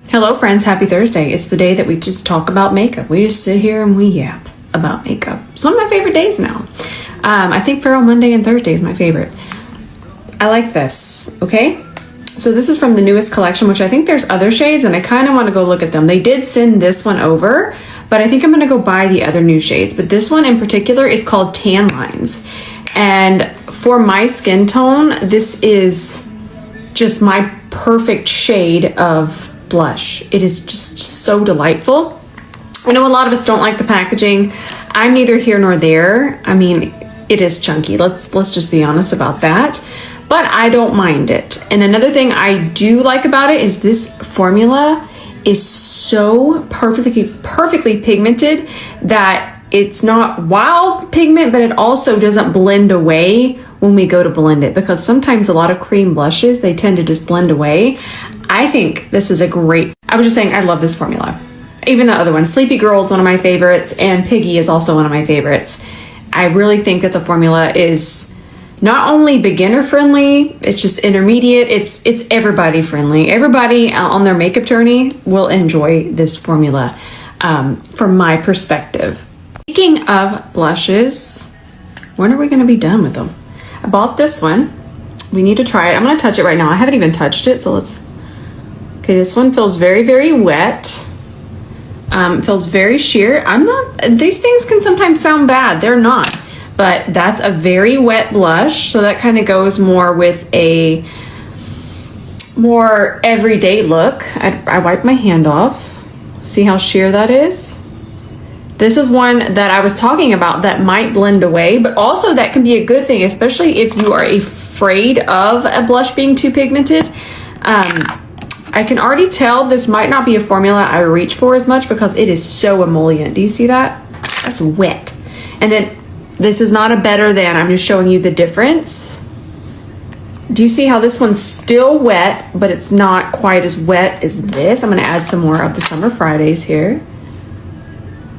Hello friends, happy Thursday. It's the day that we just talk about makeup. We just sit here and we yap about makeup. It's one of my favorite days now. I think Feral Monday and Thursday is my favorite. I like this, okay? So this is from the newest collection, which I think there's other shades and I kind of want to go look at them. They did send this one over, but I think I'm going to go buy the other new shades. But this one in particular is called Tan Lines. And for my skin tone, this is just my perfect shade of blush. It is just so delightful. I know a lot of us don't like the packaging. I'm neither here nor there. I mean, it is chunky. Let's just be honest about that. But I don't mind it. And another thing I do like about it is this formula is so perfectly pigmented that it's not wild pigment, but it also doesn't blend away when we go to blend it, because sometimes a lot of cream blushes, they tend to just blend away. I think this is a great, I was just saying, I love this formula. Even the other one, Sleepy Girl is one of my favorites, and Piggy is also one of my favorites. I really think that the formula is not only beginner friendly, it's just intermediate, it's everybody friendly. Everybody on their makeup journey will enjoy this formula from my perspective. Speaking of blushes, when are we going to be done with them? I bought this one. We need to try it. I'm going to touch it right now. I haven't even touched it, so let's... Okay, this one feels very, very wet. Feels very sheer. These things can sometimes sound bad. They're not. But that's a very wet blush, so that kind of goes more with a more everyday look. I wiped my hand off. See how sheer that is? This is one that I was talking about that might blend away, but also that can be a good thing, especially if you are afraid of a blush being too pigmented. I can already tell this might not be a formula I reach for as much because it is so emollient. Do you see that? That's wet. And then this is not a better than, I'm just showing you the difference. Do you see how this one's still wet, but it's not quite as wet as this? I'm going to add some more of the Summer Fridays here.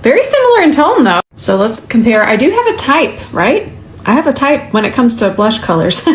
Very similar in tone though. So let's compare. I do have a type, right? I have a type when it comes to blush colors.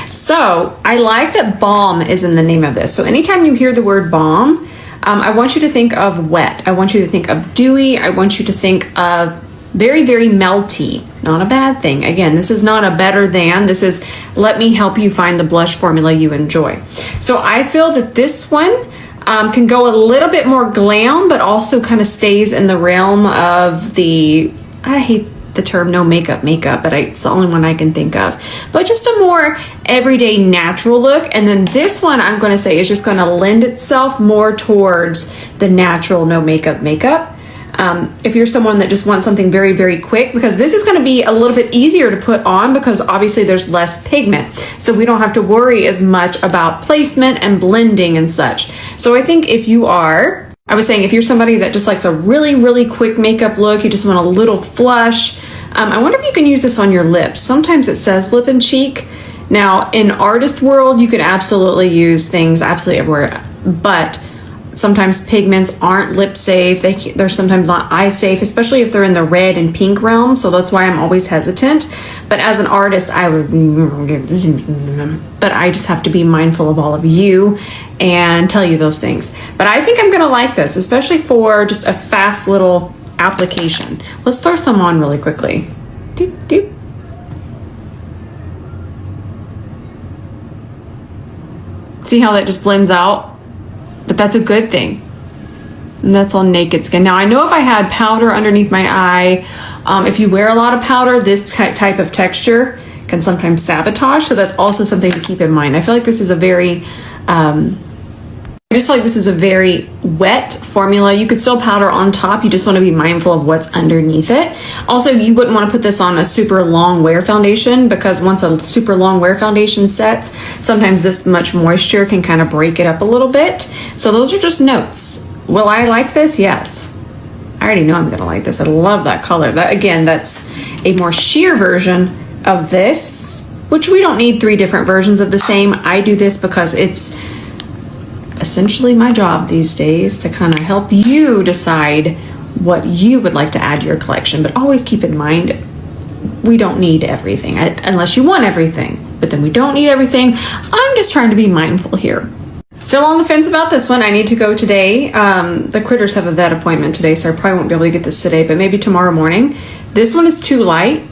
So I like that Balm is in the name of this. So anytime you hear the word Balm, I want you to think of wet. I want you to think of dewy. I want you to think of very, very melty. Not a bad thing. Again, this is not a better than. This is, let me help you find the blush formula you enjoy. So I feel that this one can go a little bit more glam, but also kind of stays in the realm of the, I hate the term no makeup, but it's the only one I can think of. But just a more everyday natural look. And then this one I'm going to say is just going to lend itself more towards the natural no makeup. If you're someone that just wants something very, very quick, because this is going to be a little bit easier to put on because obviously there's less pigment. So we don't have to worry as much about placement and blending and such. So I think if you are, I was saying if you're somebody that just likes a really, really quick makeup look, you just want a little flush, I wonder if you can use this on your lips. Sometimes it says lip and cheek. Now in artist world, you could absolutely use things absolutely everywhere, but sometimes pigments aren't lip safe. They're sometimes not eye safe, especially if they're in the red and pink realm. So that's why I'm always hesitant. But as an artist, I just have to be mindful of all of you and tell you those things. But I think I'm gonna like this, especially for just a fast little application. Let's throw some on really quickly. Doop, doop. See how that just blends out? But that's a good thing. And that's on naked skin. Now I know if I had powder underneath my eye, if you wear a lot of powder, this type of texture can sometimes sabotage. So that's also something to keep in mind. I feel like this is a very, I just feel like this is a very wet formula. You could still powder on top. You just want to be mindful of what's underneath it. Also, you wouldn't want to put this on a super long wear foundation because once a super long wear foundation sets, sometimes this much moisture can kind of break it up a little bit. So those are just notes. Will I like this? Yes. I already know I'm going to like this. I love that color. That, again, that's a more sheer version of this, which we don't need 3 different versions of the same. I do this because it's essentially my job these days to kind of help you decide what you would like to add to your collection. But always keep in mind, we don't need everything unless you want everything, but then we don't need everything. I'm just trying to be mindful here. Still on the fence about this one. I need to go today. The critters have a vet appointment today, so I probably won't be able to get this today, but maybe tomorrow morning. This one is too light,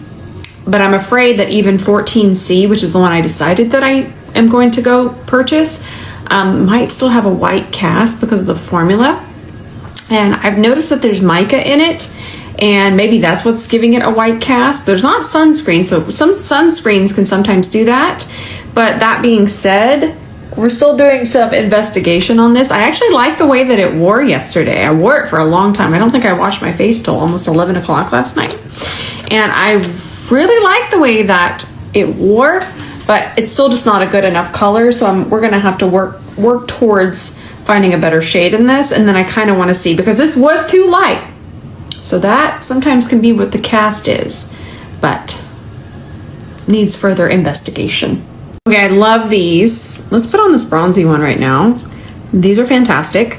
but I'm afraid that even 14C, which is the one I decided that I am going to go purchase, might still have a white cast because of the formula. And I've noticed that there's mica in it, and maybe that's what's giving it a white cast. There's not sunscreen, so some sunscreens can sometimes do that. But that being said, we're still doing some investigation on this. I actually like the way that it wore yesterday. I wore it for a long time. I don't think I washed my face till almost 11 o'clock last night. And I really like the way that it wore, but it's still just not a good enough color. So we're gonna have to work towards finding a better shade in this. And then I kind of want to see, because this was too light. So that sometimes can be what the cast is, but needs further investigation. Okay, I love these. Let's put on this bronzy one right now. These are fantastic.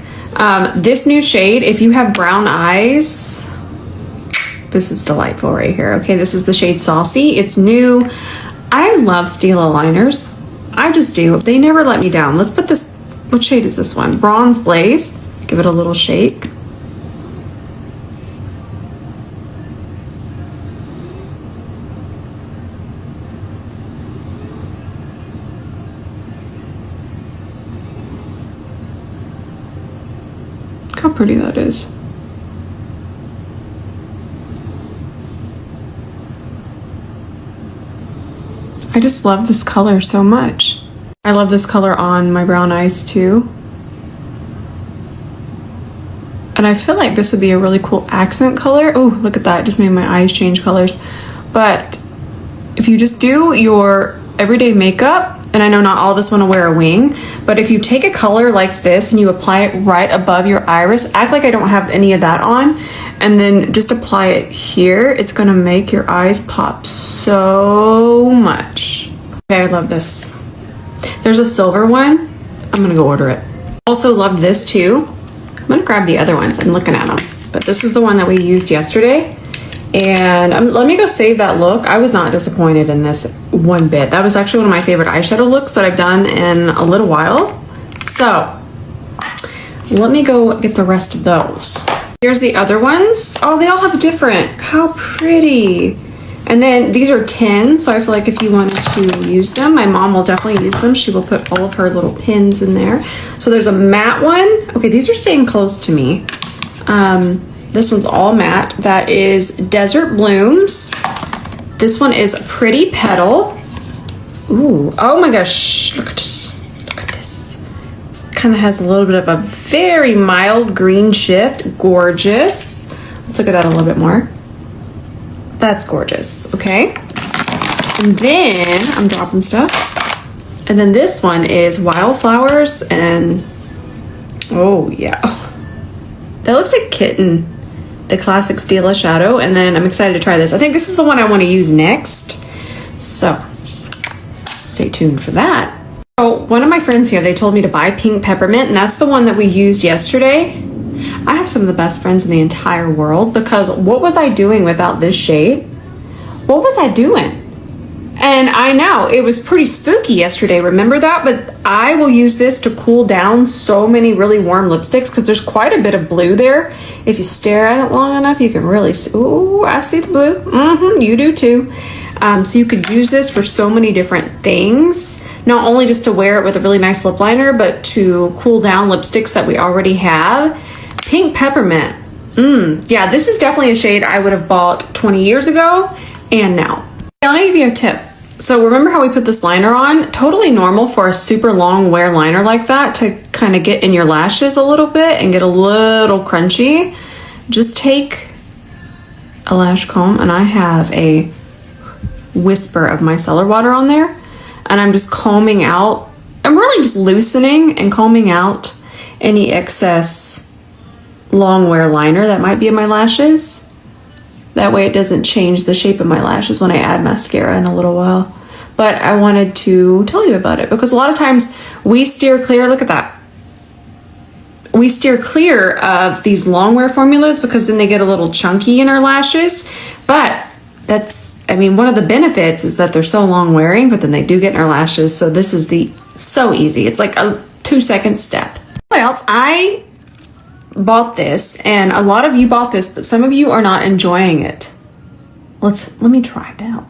This new shade, if you have brown eyes, this is delightful right here. Okay, this is the shade Saucy. It's new. I love Stila liners. I just do. They never let me down. Let's put this, what shade is this one? Bronze Blaze. Give it a little shake. How pretty that is. I just love this color so much. I love this color on my brown eyes too. And I feel like this would be a really cool accent color. Oh, look at that. It just made my eyes change colors. But if you just do your everyday makeup, and I know not all of us want to wear a wing, but if you take a color like this and you apply it right above your iris, act like I don't have any of that on, and then just apply it here, it's gonna make your eyes pop so much. Okay, I love this. There's a silver one. I'm gonna go order it. Also love this too. I'm gonna grab the other ones. I'm looking at them, but this is the one that we used yesterday. And let me go save that look. I was not disappointed in this one bit. That was actually one of my favorite eyeshadow looks that I've done in a little while. So let me go get the rest of those. Here's the other ones. Oh, they all have different. How pretty. And then these are 10, so I feel like if you wanted to use them, my mom will definitely use them. She will put all of her little pins in there. So there's a matte one. Okay, these are staying close to me. This one's all matte. That is Desert Blooms. This one is Pretty Petal. Ooh, oh my gosh, look at this. Look at this. It kind of has a little bit of a very mild green shift. Gorgeous. Let's look at that a little bit more. That's gorgeous, okay? And then, I'm dropping stuff. And then this one is Wildflowers and, oh yeah. That looks like Kitten. The classic Stila shadow, and then I'm excited to try this. I think this is the one I want to use next, so stay tuned for that. Oh, one of my friends here, they told me to buy Pink Peppermint, and that's the one that we used yesterday. I have some of the best friends in the entire world, because what was I doing without this shade? What was I doing? And I know it was pretty spooky yesterday, remember that? But I will use this to cool down so many really warm lipsticks, because there's quite a bit of blue there. If you stare at it long enough, you can really see. Ooh, I see the blue. You do too. So you could use this for so many different things. Not only just to wear it with a really nice lip liner, but to cool down lipsticks that we already have. Pink Peppermint. Yeah, this is definitely a shade I would have bought 20 years ago and now. Now, I'll give you a tip. So remember how we put this liner on? Totally normal for a super long wear liner like that to kind of get in your lashes a little bit and get a little crunchy. Just take a lash comb, and I have a whisper of micellar water on there, and I'm just combing out. I'm really just loosening and combing out any excess long wear liner that might be in my lashes. That way it doesn't change the shape of my lashes when I add mascara in a little while. But I wanted to tell you about it, because a lot of times we steer clear, look at that. We steer clear of these long wear formulas because then they get a little chunky in our lashes. But that's, I mean, one of the benefits is that they're so long wearing, but then they do get in our lashes. So this is so easy. It's like a 2-second step. What else? I bought this, and a lot of you bought this, but some of you are not enjoying it. Let me try it out.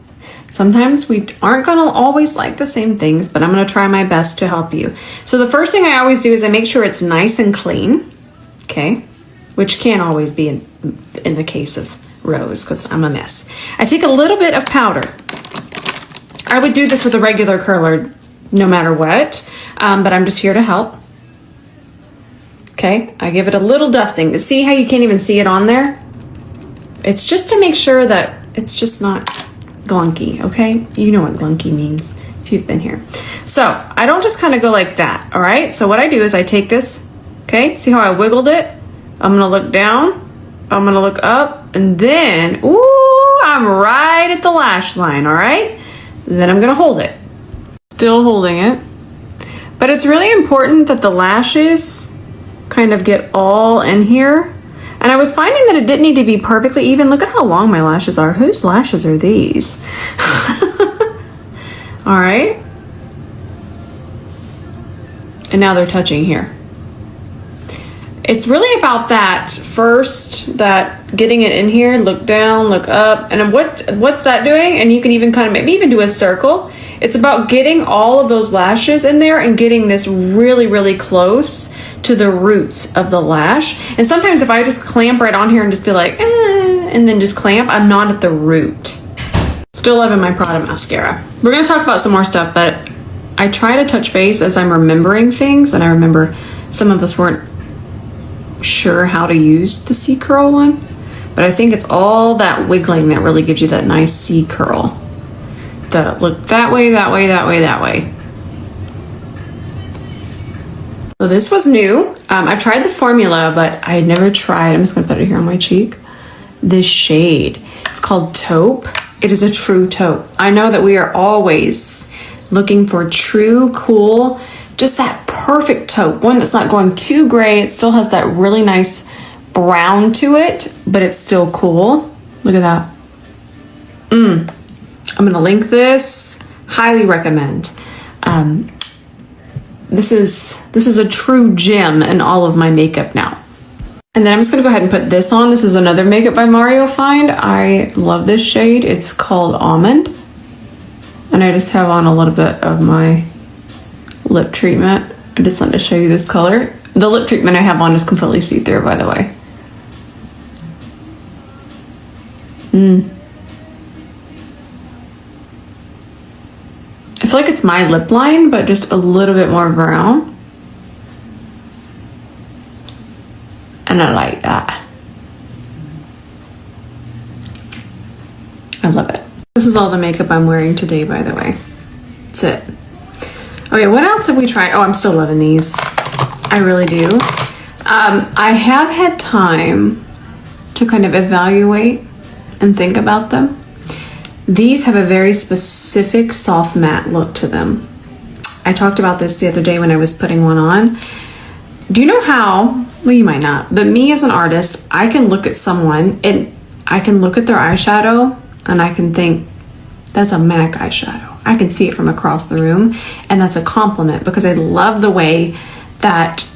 Sometimes we aren't gonna always like the same things, but I'm gonna try my best to help you. So the first thing I always do is I make sure it's nice and clean, okay? Which can't always be in the case of Rose, because I'm a mess. I take a little bit of powder. I would do this with a regular curler no matter what, but I'm just here to help. Okay, I give it a little dusting. To see how you can't even see it on there? It's just to make sure that it's just not glunky, okay? You know what glunky means if you've been here. So I don't just kind of go like that, all right? So what I do is I take this, okay? See how I wiggled it? I'm gonna look down, I'm gonna look up, and then, ooh, I'm right at the lash line, all right? Then I'm gonna hold it. Still holding it. But it's really important that the lashes kind of get all in here. And I was finding that it didn't need to be perfectly even. Look at how long my lashes are. Whose lashes are these? All right. And now they're touching here. It's really about that first, that getting it in here, look down, look up. And what's that doing? And you can even kind of maybe even do a circle. It's about getting all of those lashes in there and getting this really, really close to the roots of the lash. And sometimes if I just clamp right on here and just be like, and then just clamp, I'm not at the root. Still loving my Prada mascara. We're gonna talk about some more stuff, but I try to touch base as I'm remembering things, and I remember some of us weren't sure how to use the C curl one, but I think it's all that wiggling that really gives you that nice C curl. Look that way, that way, that way, that way. So this was new. I've tried the formula, but I had never tried, I'm just gonna put it here on my cheek, this shade. It's called Taupe. It is a true taupe. I know that we are always looking for true, cool, just that perfect taupe. One that's not going too gray. It still has that really nice brown to it, but it's still cool. Look at that. I'm gonna link this. Highly recommend. This is a true gem in all of my makeup now. And then I'm just gonna go ahead and put this on. This is another Makeup by Mario find. I love this shade. It's called Almond. And I just have on a little bit of my lip treatment. I just wanted to show you this color. The lip treatment I have on is completely see-through, by the way. I feel like it's my lip line, but just a little bit more brown. And I like that. I love it. This is all the makeup I'm wearing today, by the way. That's it. Okay, what else have we tried? Oh, I'm still loving these. I really do. I have had time to kind of evaluate and think about them. These have a very specific soft matte look to them. I talked about this the other day when I was putting one on. Do you know how, well you might not, but me as an artist, I can look at someone and I can look at their eyeshadow and I can think, that's a MAC eyeshadow. I can see it from across the room, and that's a compliment because I love the way that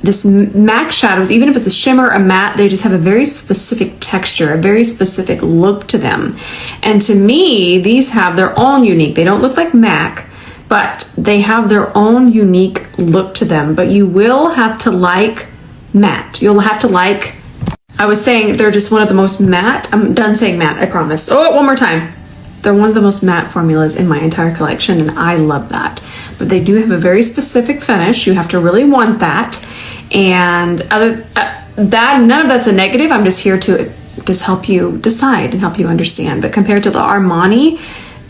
this MAC shadows, even if it's a shimmer, a matte, they just have a very specific texture, a very specific look to them. And to me, these have their own unique, they don't look like MAC, but they have their own unique look to them. But you will have to like matte. You'll have to like, I was saying they're just one of the most matte, I'm done saying matte, I promise. Oh, one more time. They're one of the most matte formulas in my entire collection, and I love that. But they do have a very specific finish. You have to really want that. And that, none of that's a negative. I'm just here to just help you decide and help you understand. But compared to the Armani,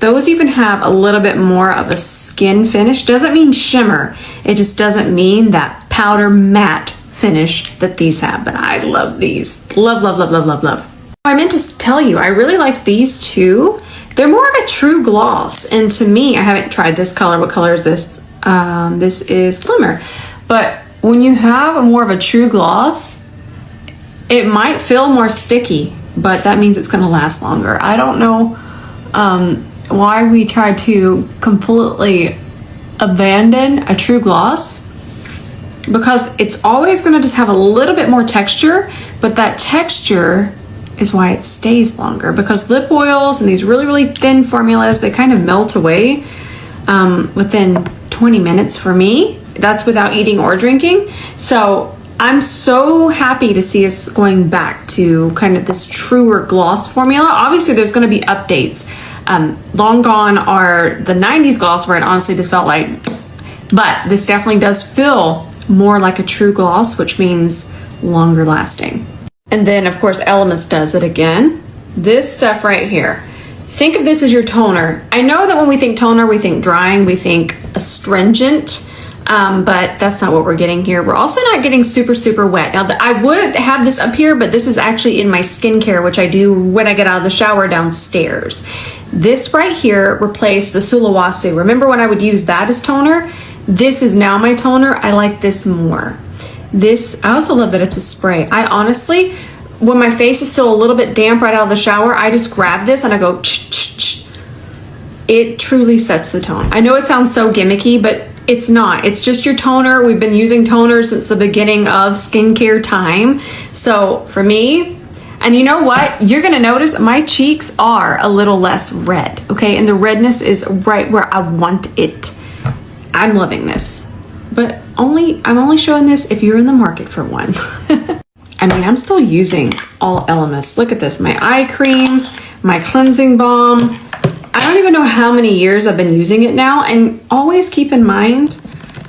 those even have a little bit more of a skin finish. Doesn't mean shimmer. It just doesn't mean that powder matte finish that these have. But I love these. Love, love, love, love, love, love. I meant to tell you, I really like these too. They're more of a true gloss. And to me, I haven't tried this color. What color is this? This is Glimmer. But when you have more of a true gloss, it might feel more sticky, but that means it's gonna last longer. I don't know why we try to completely abandon a true gloss because it's always gonna just have a little bit more texture, but that texture is why it stays longer, because lip oils and these really, really thin formulas, they kind of melt away within 20 minutes for me. That's without eating or drinking. So I'm so happy to see us going back to kind of this truer gloss formula. Obviously, there's going to be updates. Long gone are the 90s gloss where it honestly just felt like, but this definitely does feel more like a true gloss, which means longer lasting. And then, of course, Elements does it again. This stuff right here. Think of this as your toner. I know that when we think toner, we think drying, we think astringent. But that's not what we're getting here. We're also not getting super, super wet. Now, I would have this up here, but this is actually in my skincare, which I do when I get out of the shower downstairs. This right here replaced the 𝗕𝗗𝗧𝗬. Remember when I would use that as toner? This is now my toner. I like this more. This, I also love that it's a spray. I honestly, when my face is still a little bit damp right out of the shower, I just grab this and I go, it truly sets the tone. I know it sounds so gimmicky, but it's not. It's just your toner. We've been using toner since the beginning of skincare time. So for me, and you know what? You're gonna notice my cheeks are a little less red, okay? And the redness is right where I want it. I'm loving this. But I'm only showing this if you're in the market for one. I mean, I'm still using all Elements. Look at this, my eye cream, my cleansing balm. I don't even know how many years I've been using it now, and always keep in mind,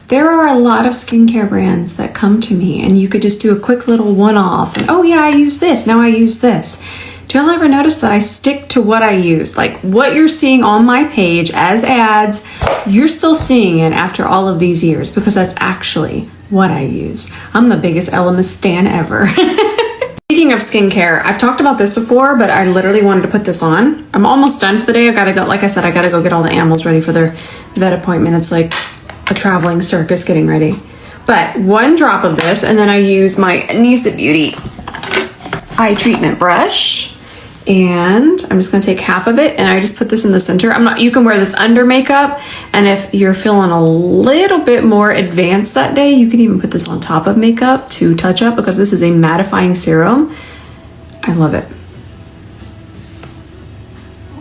there are a lot of skincare brands that come to me and you could just do a quick little one-off and, oh yeah, I use this, now I use this. Do y'all ever notice that I stick to what I use? Like what you're seeing on my page as ads, you're still seeing it after all of these years because that's actually what I use. I'm the biggest Elements stan ever. Speaking of skincare, I've talked about this before, but I literally wanted to put this on. I'm almost done for the day. I gotta go, like I said, I gotta go get all the animals ready for their vet appointment. It's like a traveling circus getting ready. But one drop of this, and then I use my Anisa Beauty eye treatment brush. And I'm just gonna take half of it and I just put this in the center. You can wear this under makeup, and if you're feeling a little bit more advanced that day, you can even put this on top of makeup to touch up, because this is a mattifying serum. I love it.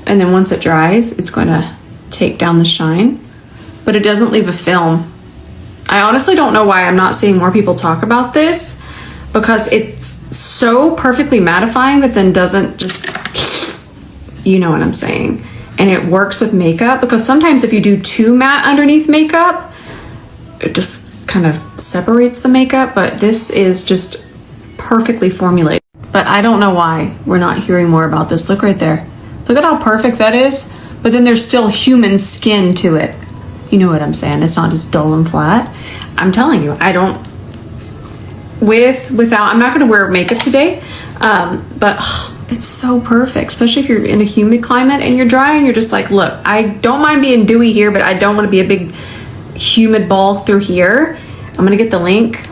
And then once it dries, it's gonna take down the shine, but it doesn't leave a film. I honestly don't know why I'm not seeing more people talk about this, because it's so perfectly mattifying, but then doesn't just, you know what I'm saying. And it works with makeup, because sometimes if you do too matte underneath makeup, it just kind of separates the makeup, but this is just perfectly formulated. But I don't know why we're not hearing more about this. Look right there. Look at how perfect that is, but then there's still human skin to it. You know what I'm saying? It's not just dull and flat. I'm telling you, I don't, without, I'm not going to wear makeup today, but it's so perfect, especially if you're in a humid climate and you're dry and you're just like, look, I don't mind being dewy here, but I don't want to be a big humid ball through here. I'm going to get the link.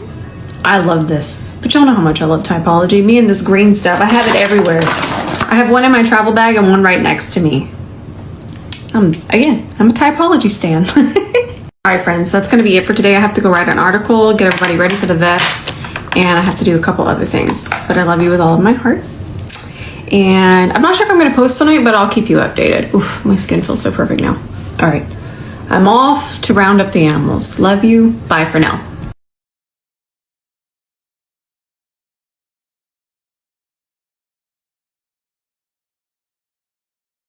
I love this, but y'all know how much I love Typology. Me and this green stuff, I have it everywhere. I have one in my travel bag and one right next to me. Again, I'm a Typology stan. All right, friends, that's going to be it for today. I have to go write an article, get everybody ready for the vet, and I have to do a couple other things, but I love you with all of my heart. And I'm not sure if I'm going to post tonight, but I'll keep you updated. Oof, my skin feels so perfect now. All right, I'm off to round up the animals. Love you. Bye for now.